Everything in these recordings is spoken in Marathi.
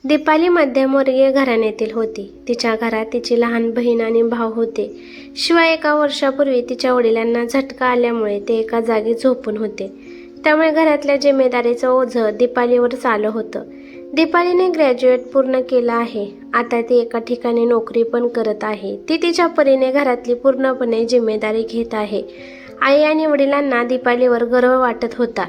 दीपाली मध्यमवर्गीय घराण्यातील होती. तिच्या घरात तिची लहान बहीण आणि भाऊ होते. शिवाय 1 वर्षापूर्वी तिच्या वडिलांना झटका आल्यामुळे ते एका जागी झोपून होते. त्यामुळे घरातल्या जिम्मेदारीचं ओझं दीपालीवरच आलं होतं. दीपालीने ग्रॅज्युएट पूर्ण केलं आहे. आता ती एका ठिकाणी नोकरी पण करत आहे. ती तिच्या परीने घरातली पूर्णपणे जिम्मेदारी घेत आहे. आई आणि वडिलांना दीपालीवर गर्व वाटत होता.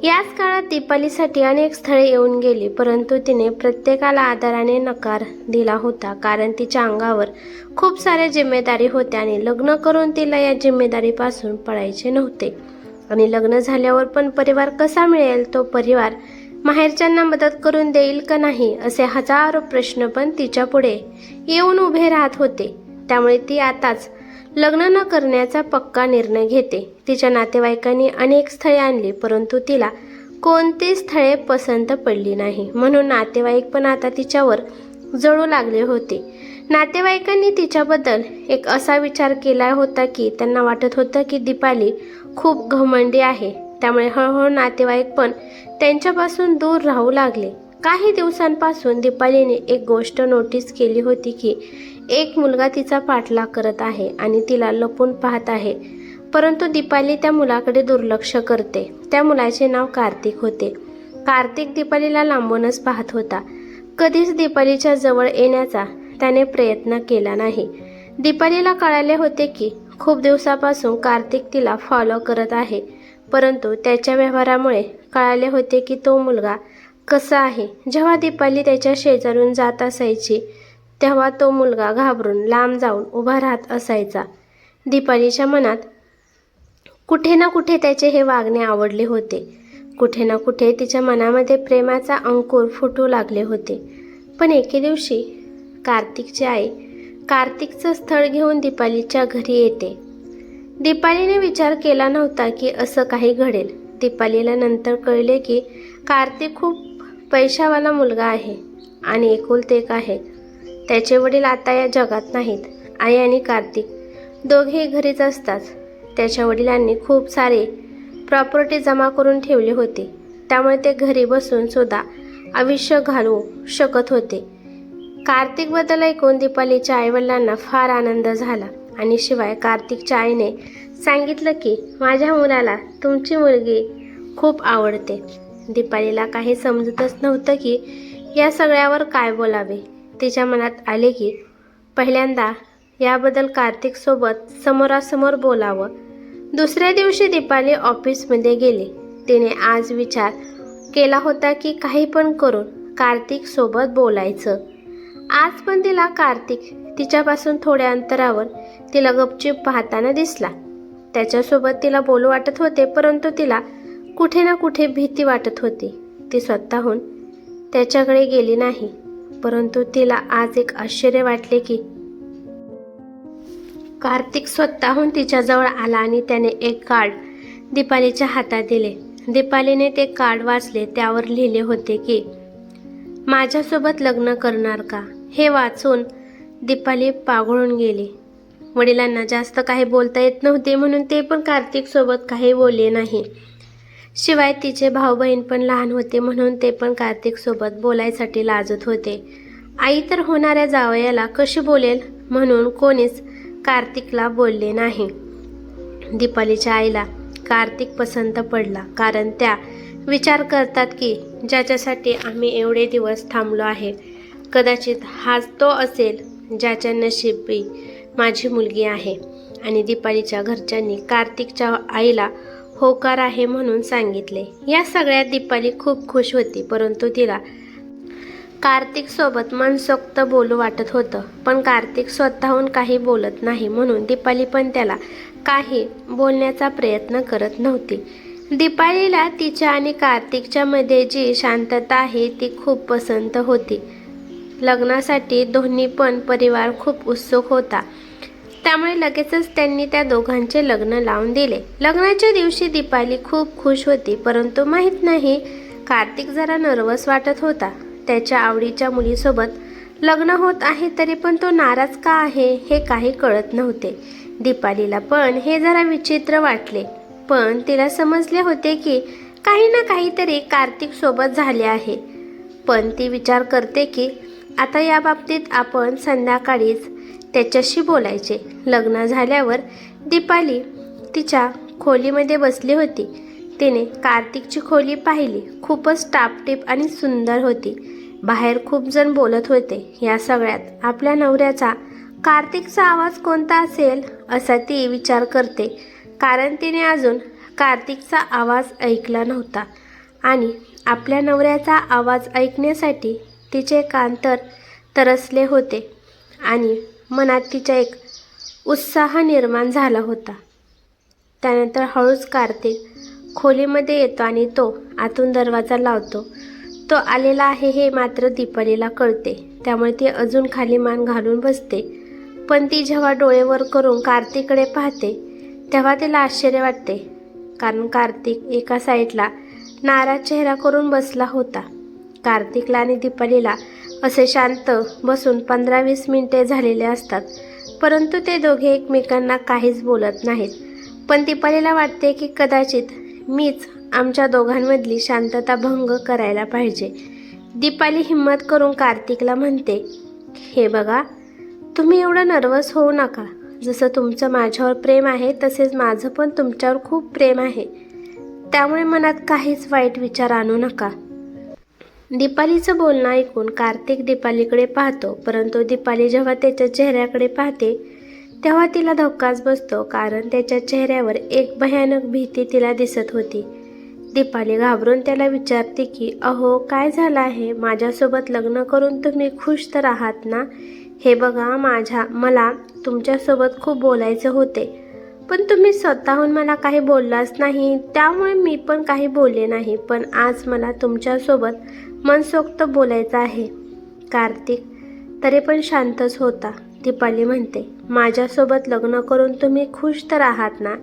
याच काळात दीपालीसाठी अनेक स्थळे येऊन गेली, परंतु तिने प्रत्येकाला आदराने नकार दिला होता, कारण तिच्या अंगावर खूप साऱ्या जिम्मेदारी होत्या आणि लग्न करून तिला या जिम्मेदारीपासून पळायचे नव्हते. आणि लग्न झाल्यावर पण परिवार कसा मिळेल, तो परिवार माहेरच्यांना मदत करून देईल का नाही, असे हजारो प्रश्न पण तिच्या पुढे येऊन उभे राहत होते. त्यामुळे ती आताच लग्न न करण्याचा पक्का निर्णय घेते. तिच्या नातेवाईकांनी अनेक स्थळे आणली, परंतु तिला कोणती स्थळे पसंत पडली नाही. म्हणून नातेवाईक पण आता तिच्यावर जळू लागले होते. नातेवाईकांनी तिच्याबद्दल एक असा विचार केला होता की त्यांना वाटत होतं की दीपाली खूप घमंडी आहे. त्यामुळे हळूहळू नातेवाईक पण त्यांच्यापासून दूर राहू लागले. काही दिवसांपासून दीपालीने एक गोष्ट नोटीस केली होती की एक मुलगा तिचा पाठलाग करत आहे आणि तिला लपून पाहत आहे. परंतु दीपाली त्या मुलाकडे दुर्लक्ष करते. त्या मुलाचे नाव कार्तिक होते. कार्तिक दीपालीला लांबूनच पाहत होता. कधीच दीपालीच्या जवळ येण्याचा त्याने प्रयत्न केला नाही. दीपालीला कळाले होते की खूप दिवसापासून कार्तिक तिला फॉलो करत आहे, परंतु त्याच्या व्यवहारामुळे कळाले होते की तो मुलगा कसा आहे. जेव्हा दीपाली त्याच्या शेजारून जात असायची तेव्हा तो मुलगा घाबरून लांब जाऊन उभा राहत असायचा. दीपालीच्या मनात कुठे ना कुठे त्याचे हे वागणे आवडले होते. कुठे ना कुठे तिच्या मनामध्ये प्रेमाचा अंकुर फुटू लागले होते. पण एके दिवशी कार्तिकची आई कार्तिकचं स्थळ घेऊन दीपालीच्या घरी येते. दीपालीने विचार केला नव्हता की असं काही घडेल. दीपालीला नंतर कळले की कार्तिक खूप पैशावाला मुलगा आहे आणि एकुलते एक आहे. त्याचे वडील आता या जगात नाहीत. आई आणि कार्तिक दोघेही घरीच असतात. त्याच्या वडिलांनी खूप सारे प्रॉपर्टी जमा करून ठेवली होती, त्यामुळे ते घरी बसून सुद्धा आयुष्य घालवू शकत होते. कार्तिकबद्दल ऐकून दीपालीच्या आईवडिलांना फार आनंद झाला आणि शिवाय कार्तिकच्या आईने सांगितलं की माझ्या मुलाला तुमची मुलगी खूप आवडते. दीपालीला काही समजतच नव्हतं की या सगळ्यावर काय बोलावे. तिच्या मनात आले की पहिल्यांदा याबद्दल कार्तिकसोबत समोरासमोर बोलावं. दुसऱ्या दिवशी दीपाली ऑफिसमध्ये गेली. तिने आज विचार केला होता की काही पण करून कार्तिकसोबत बोलायचं. आज पण तिला कार्तिक तिच्यापासून थोड्या अंतरावर तिला गपचूप पाहताना दिसला. त्याच्यासोबत तिला बोलू वाटत होते, परंतु तिला कुठे ना कुठे भीती वाटत होती. ती स्वतःहून त्याच्याकडे गेली नाही, परंतु तिला आज एक आश्चर्य वाटले की कार्तिक स्वतःहून तिच्याजवळ आला आणि त्याने एक कार्ड दीपालीच्या हातात दिले. दीपालीने ते कार्ड वाचले. त्यावर लिहिले होते की माझ्यासोबत लग्न करणार का. हे वाचून दीपाली पागळून गेली. वडिलांना जास्त काही बोलता येत नव्हते, म्हणून ते पण कार्तिकसोबत काही बोलले नाही. शिवाय तिचे भाऊ बहीण पण लहान होते, म्हणून ते पण कार्तिकसोबत बोलायसाठी लाजत होते. आई तर होणाऱ्या जावयाला कशी बोलेल म्हणून कोणीच कार्तिकला बोलले नाही. दीपालीच्या आईला कार्तिक पसंत पडला, कारण त्या विचार करतात की ज्याच्यासाठी आम्ही एवढे दिवस थांबलो आहे, कदाचित हाच तो असेल ज्याच्या नशिबी माझी मुलगी आहे. आणि दीपालीच्या घरच्यांनी कार्तिकच्या आईला होकार आहे म्हणून सांगितले. या सगळ्यात दीपाली खूप खुश होती, परंतु तिला कार्तिकसोबत मनसोक्त बोलू वाटत होतं. पण कार्तिक स्वतःहून काही बोलत नाही, म्हणून दीपाली पण त्याला काही बोलण्याचा प्रयत्न करत नव्हती. दीपालीला तिच्या आणि कार्तिकच्या मध्ये जी शांतता आहे ती खूप पसंत होती. लग्नासाठी दोन्ही पण परिवार खूप उत्सुक होता, त्यामुळे लगेचच त्यांनी त्या दोघांचे लग्न लावून दिले. लग्नाच्या दिवशी दीपाली खूप खुश होती, परंतु माहीत नाही कार्तिक जरा नर्वस वाटत होता. त्याच्या आवडीच्या मुलीसोबत लग्न होत आहे तरी पण तो नाराज का आहे हे काही कळत नव्हते. दीपालीला पण हे जरा विचित्र वाटले, पण तिला समजले होते की काही ना काहीतरी कार्तिक सोबत झाले आहे. पण ती विचार करते की आता या बाबतीत आपण संध्याकाळीच त्याच्याशी बोलायचे. लग्न झाल्यावर दीपाली तिच्या खोलीमध्ये बसली होती. तिने कार्तिकची खोली पाहिली. खूपच टापटीप आणि सुंदर होती. बाहेर खूप जण बोलत होते. या सगळ्यात आपल्या नवऱ्याचा कार्तिकचा आवाज कोणता असेल असा ती विचार करते, कारण तिने अजून कार्तिकचा आवाज ऐकला नव्हता आणि आपल्या नवऱ्याचा आवाज ऐकण्यासाठी तिचे कान तर तरसले होते आणि मनात तिच्या एक उत्साह निर्माण झाला होता. त्यानंतर हळूच कार्तिक खोलीमध्ये येतो आणि तो आतून दरवाजा लावतो. तो आलेला आहे हे मात्र दीपालीला कळते, त्यामुळे ती अजून खाली मान घालून बसते. पण ती जेव्हा डोळे वर करून कार्तिककडे पाहते तेव्हा तिला आश्चर्य वाटते, कारण कार्तिक एका साईडला नाराज चेहरा करून बसला होता. कार्तिकला आणि दीपालीला असे शांत बसून 15-20 मिनिटे झालेले असतात, परंतु ते दोघे एकमेकांना काहीच बोलत नाहीत. पण दीपालीला वाटते की कदाचित मीच आमच्या दोघांमधली शांतता भंग करायला पाहिजे. दीपाली हिम्मत करून कार्तिकला म्हणते, हे बघा, तुम्ही एवढं नर्वस होऊ नका. जसं तुमचं माझ्यावर प्रेम आहे तसेच माझं पण तुमच्यावर खूप प्रेम आहे, त्यामुळे मनात काहीच वाईट विचार आणू नका. दीपालीचं बोलणं ऐकून कार्तिक दीपालीकडे पाहतो, परंतु दीपाली जेव्हा त्याच्या चेहऱ्याकडे पाहते तेव्हा तिला धक्काच बसतो, कारण त्याच्या चेहऱ्यावर एक भयानक भीती तिला दिसत होती. दीपाली घाबरून त्याला विचारते की अहो, काय झालं आहे? माझ्यासोबत लग्न करून तुम्ही खुश तर आहात ना? हे बघा, मला तुमच्यासोबत खूप बोलायचे होते, पण तुम्ही स्वतःहून मला काही बोललाच नाही, त्यामुळे मी पण काही बोलले नाही. पण आज मला तुमच्यासोबत मनसोक्त बोलायचं आहे. कार्तिक तरी पण शांतच होता. दीपाली म्हणते, माझ्यासोबत लग्न करून तुम्ही खुश तर आहात ना?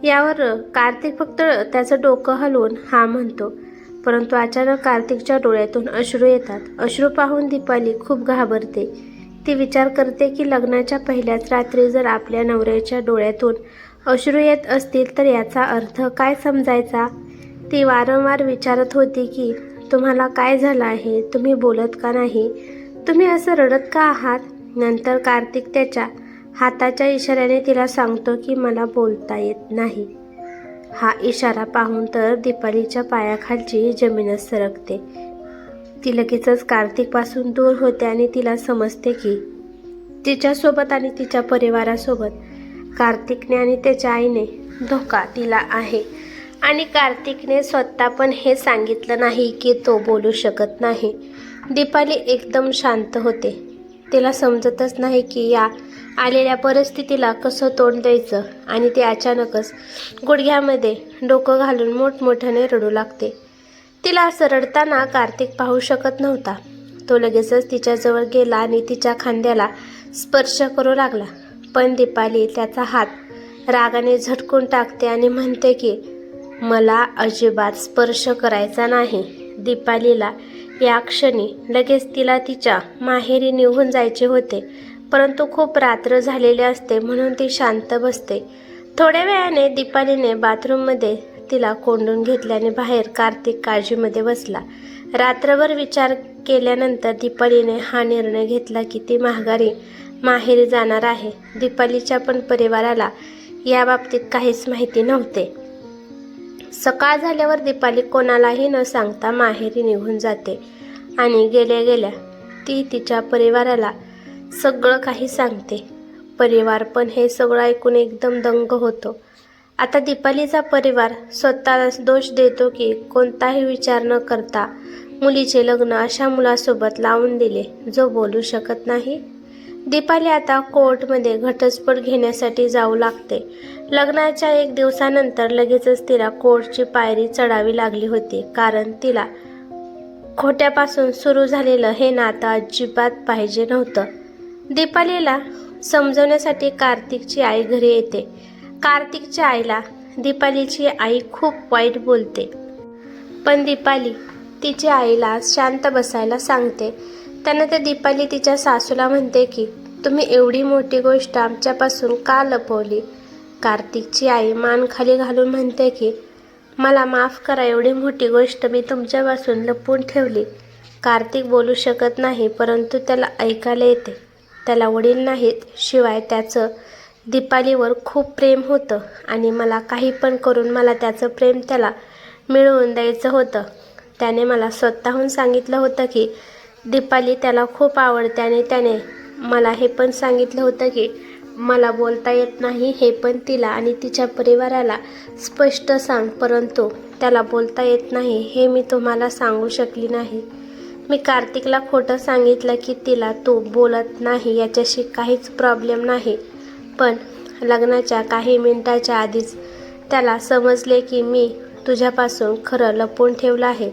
यावर कार्तिक फक्त त्याचं डोकं हलवून हा म्हणतो, परंतु अचानक कार्तिकच्या डोळ्यातून अश्रू येतात. अश्रू पाहून दीपाली खूप घाबरते. ती विचार करते की लग्नाच्या पहिल्याच रात्री जर आपल्या नवऱ्याच्या डोळ्यातून अश्रू येत असतील तर याचा अर्थ काय समजायचा? ती वारंवार विचारत होती की तुम्हाला काय झालं आहे? तुम्ही बोलत का नाही? तुम्ही असं रडत का आहात? नंतर कार्तिक त्याच्या हाताच्या इशाऱ्याने तिला सांगतो की मला बोलता येत नाही. हा इशारा पाहून तर दीपालीच्या पायाखालची जमीनच सरकते. ती लगेचच कार्तिकपासून दूर होते आणि तिला समजते की तिच्यासोबत आणि तिच्या परिवारासोबत कार्तिकने आणि त्याच्या आईने धोका दिला आहे. आणि कार्तिकने स्वतः पण हे सांगितलं नाही की तो बोलू शकत नाही. दीपाली एकदम शांत होते. तिला समजतच नाही की या आलेल्या परिस्थितीला कसं तोंड द्यायचं, आणि ती अचानकच गुडघ्यामध्ये डोकं घालून मोठमोठ्याने रडू लागते. तिला असं रडताना कार्तिक पाहू शकत नव्हता. तो लगेचच तिच्याजवळ गेला आणि तिच्या खांद्याला स्पर्श करू लागला, पण दीपाली त्याचा हात रागाने झटकून टाकते आणि म्हणते की मला अजिबात स्पर्श करायचा नाही. दीपालीला या क्षणी लगेच तिला तिच्या माहेरी निघून जायचे होते, परंतु खूप रात्र झालेली असते म्हणून ती शांत बसते. थोड्या वेळाने दीपालीने बाथरूममध्ये तिला कोंडून घेतल्याने बाहेर कार्तिक काळजीमध्ये बसला. रात्रभर विचार केल्यानंतर दीपालीने हा निर्णय घेतला की ती माहेरी जाणार आहे. दीपालीच्या पण परिवाराला या बाबतीत काहीच माहिती नव्हते. सकाळ झाल्यावर दीपाली कोणालाही न सांगता माहेरी निघून जाते आणि गेल्या गेल्या ती तिच्या परिवाराला सगळं काही सांगते. परिवार पण हे सगळं ऐकून एकदम दंग होतो. आता दीपालीचा परिवार स्वतःला दोष देतो की कोणताही विचार न करता मुलीचे लग्न अशा मुलासोबत लावून दिले जो बोलू शकत नाही. दीपाली आता कोर्टमध्ये घटस्फोट घेण्यासाठी जाऊ लागते. लग्नाच्या 1 दिवसानंतर लगेचच तिला कोर्टची पायरी चढावी लागली होती, कारण तिला खोट्यापासून सुरू झालेलं हे नातं अजिबात पाहिजे नव्हतं. दीपालीला समजवण्यासाठी कार्तिकची आई घरी येते. कार्तिकच्या आईला दीपालीची आई खूप वाईट बोलते, पण दीपाली तिच्या आईला शांत बसायला सांगते. त्यानंतर दीपाली तिच्या सासूला म्हणते की तुम्ही एवढी मोठी गोष्ट आमच्यापासून का लपवली? कार्तिकची आई मान खाली घालून म्हणते की मला माफ करा, एवढी मोठी गोष्ट मी तुमच्यापासून लपवून ठेवली. कार्तिक बोलू शकत नाही, परंतु त्याला ऐकायला येते. त्याला वडील नाहीत, शिवाय त्याचं दीपालीवर खूप प्रेम होतं आणि मला काही पण करून मला त्याचं प्रेम त्याला मिळवून द्यायचं होतं. त्याने मला स्वतःहून सांगितलं होतं की दीपाली त्याला खूप आवडते आणि त्याने मला हे पण सांगितलं होतं की मला बोलता येत नाही हे पण तिला आणि तिच्या परिवाराला स्पष्ट सांग, परंतु त्याला बोलता येत नाही हे मी तुम्हाला सांगू शकली नाही. मी कार्तिकला खोटं सांगितलं की तिला तू बोलत नाही याच्याशी काहीच प्रॉब्लेम नाही, पण लग्नाच्या काही मिनिटाच्या आधीच त्याला समजले की मी तुझ्यापासून खरं लपवून ठेवलं आहे.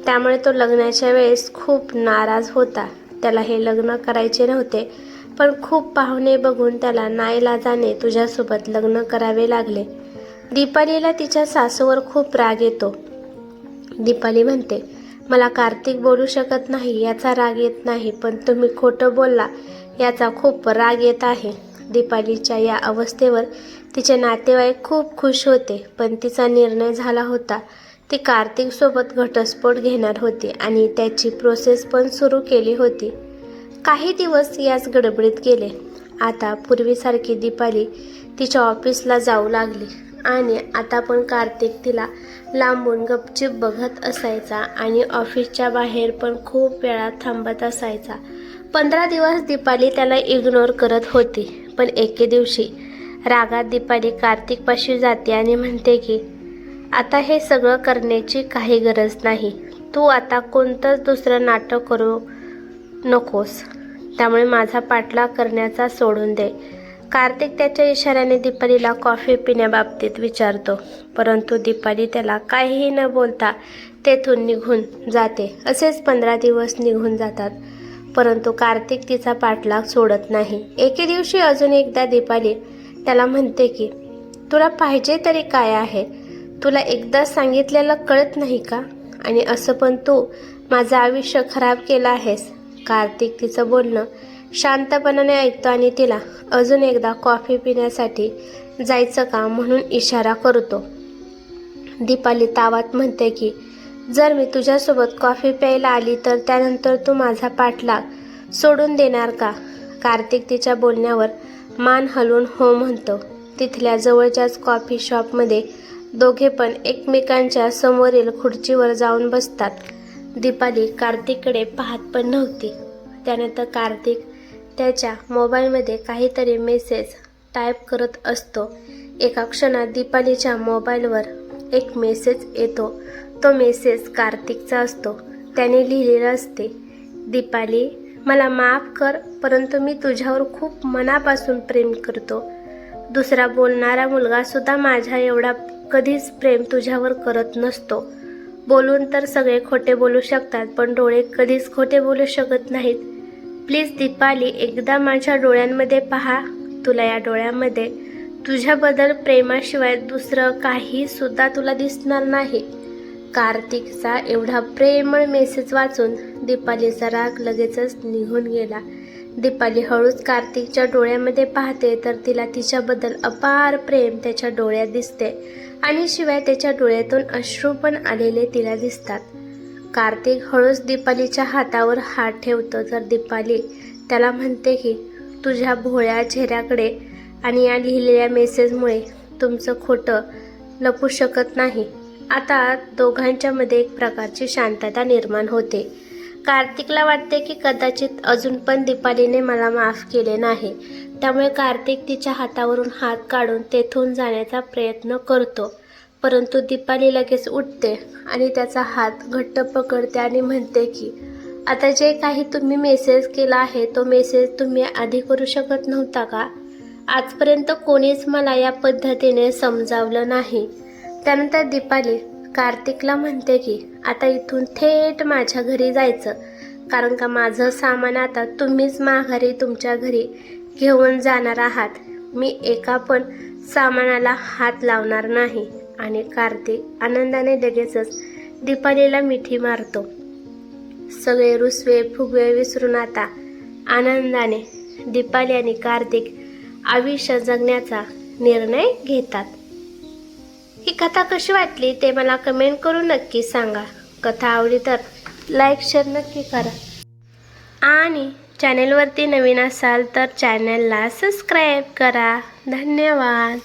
त्यामुळे तो लग्नाच्या वेळेस खूप नाराज होता. त्याला हे लग्न करायचे नव्हते, पण खूप पाहुणे बघून त्याला नाईलाजाने तुझ्यासोबत लग्न करावे लागले. दीपालीला तिच्या सासूवर खूप राग येतो. दीपाली म्हणते, मला कार्तिक बोलू शकत नाही याचा राग येत नाही, पण तुम्ही खोटं बोलला याचा खूप राग येत आहे. दीपालीच्या या अवस्थेवर तिचे नातेवाईक खूप खुश होते, पण तिचा निर्णय झाला होता. ती कार्तिकसोबत घटस्फोट घेणार होती आणि त्याची प्रोसेस पण सुरू केली होती. काही दिवस याच गडबडीत गेले. आता पूर्वीसारखी दीपाली तिच्या ऑफिसला जाऊ लागली आणि आता पण कार्तिक तिला लांबून गपचिप बघत असायचा आणि ऑफिसच्या बाहेर पण खूप वेळा थांबत असायचा. 15 दिवस दीपाली त्याला इग्नोर करत होती, पण एके दिवशी रागात दीपाली कार्तिकपाशी जाते आणि म्हणते की आता हे सगळं करण्याची काही गरज नाही. तू आता कोणतंच दुसरं नाटक करू नकोस, त्यामुळे माझा पाठलाग करण्याचा सोडून दे. कार्तिक त्याच्या इशाऱ्याने दीपालीला कॉफी पिण्याबाबतीत विचारतो, परंतु दीपाली त्याला काहीही न बोलता तेथून निघून जाते. असेच 15 दिवस निघून जातात, परंतु कार्तिक तिचा पाठलाग सोडत नाही. एके दिवशी अजून एकदा दीपाली त्याला म्हणते की तुला पाहिजे तरी काय आहे, तुला एकदा सांगितलेलं कळत नाही का, आणि असं पण तू माझं आयुष्य खराब केलं आहेस. कार्तिक तिचं बोलणं शांतपणाने ऐकतो आणि तिला अजून एकदा कॉफी पिण्यासाठी जायचं का म्हणून इशारा करतो. दीपाली तावात म्हणते की जर मी तुझ्यासोबत कॉफी प्यायला आली तर त्यानंतर तू माझा पाठलाग सोडून देणार का. कार्तिक तिच्या बोलण्यावर मान हलवून हो म्हणतो. तिथल्या जवळच्याच कॉफी शॉपमध्ये दोघे पण एकमेकांच्या समोरील खुर्चीवर जाऊन बसतात. दीपाली कार्तिककडे पाहत पण नव्हती. त्यानंतर कार्तिक त्याच्या मोबाईलमध्ये काहीतरी मेसेज टाईप करत असतो. एका क्षणात दीपालीच्या मोबाईलवर एक मेसेज येतो. तो मेसेज कार्तिकचा असतो. त्याने लिहिलेलं असते, दीपाली मला माफ कर, परंतु मी तुझ्यावर खूप मनापासून प्रेम करतो. दुसरा बोलणारा मुलगा सुद्धा माझ्या एवढा कधीच प्रेम तुझ्यावर करत नसतो. बोलून तर सगळे खोटे बोलू शकतात, पण डोळे कधीच खोटे बोलू शकत नाहीत. प्लीज दीपाली, एकदा माझ्या डोळ्यांमध्ये पहा. तुला या डोळ्यामध्ये तुझ्याबद्दल प्रेमाशिवाय दुसरं काही सुद्धा तुला दिसणार नाही. कार्तिकचा एवढा प्रेमळ मेसेज वाचून दीपालीचा राग लगेचच निघून गेला. दीपाली हळूच कार्तिकच्या डोळ्यामध्ये पाहते तर तिला तिच्याबद्दल अपार प्रेम त्याच्या डोळ्यात दिसते आणि शिवाय त्याच्या डोळ्यातून अश्रू पण आलेले तिला दिसतात. कार्तिक हळूच दीपालीच्या हातावर हात ठेवतो तर दीपाली त्याला म्हणते की तुझ्या भोळ्या चेहऱ्याकडे आणि या लिहिलेल्या मेसेजमुळे तुमचं खोटं लपू शकत नाही. आता दोघांच्या मध्ये एक प्रकारची शांतता निर्माण होते. कार्तिकला वाटते की कदाचित अजून पण दीपालीने मला माफ केले नाही, त्यामुळे कार्तिक तिच्या हातावरून हात काढून तेथून जाण्याचा प्रयत्न करतो. परंतु दीपाली लगेच उठते आणि त्याचा हात घट्ट पकडते आणि म्हणते की आता जे काही तुम्ही मेसेज केला आहे तो मेसेज तुम्ही आधी करू शकत नव्हता का. आजपर्यंत कोणीच मला या पद्धतीने समजावलं नाही. त्यानंतर दीपाली कार्तिकला म्हणते की आता इथून थेट माझ्या घरी जायचं, कारण का माझं सामान आता तुम्हीच माघारी तुमच्या घरी घेऊन जाणार आहात. मी एका पण सामानाला हात लावणार नाही. आणि कार्तिक आनंदाने लगेचच दीपालीला मिठी मारतो. सगळे रुसवे फुगवे विसरून आता आनंदाने दीपाली आणि कार्तिक आयुष्य जगण्याचा निर्णय घेतात. ही कथा कशी वाटली ते मला कमेंट करून नक्की सांगा. कथा आवडली तर लाईक शेअर नक्की करा आणि चॅनेलवरती नवीन असाल तर चॅनलला सबस्क्राईब करा. धन्यवाद.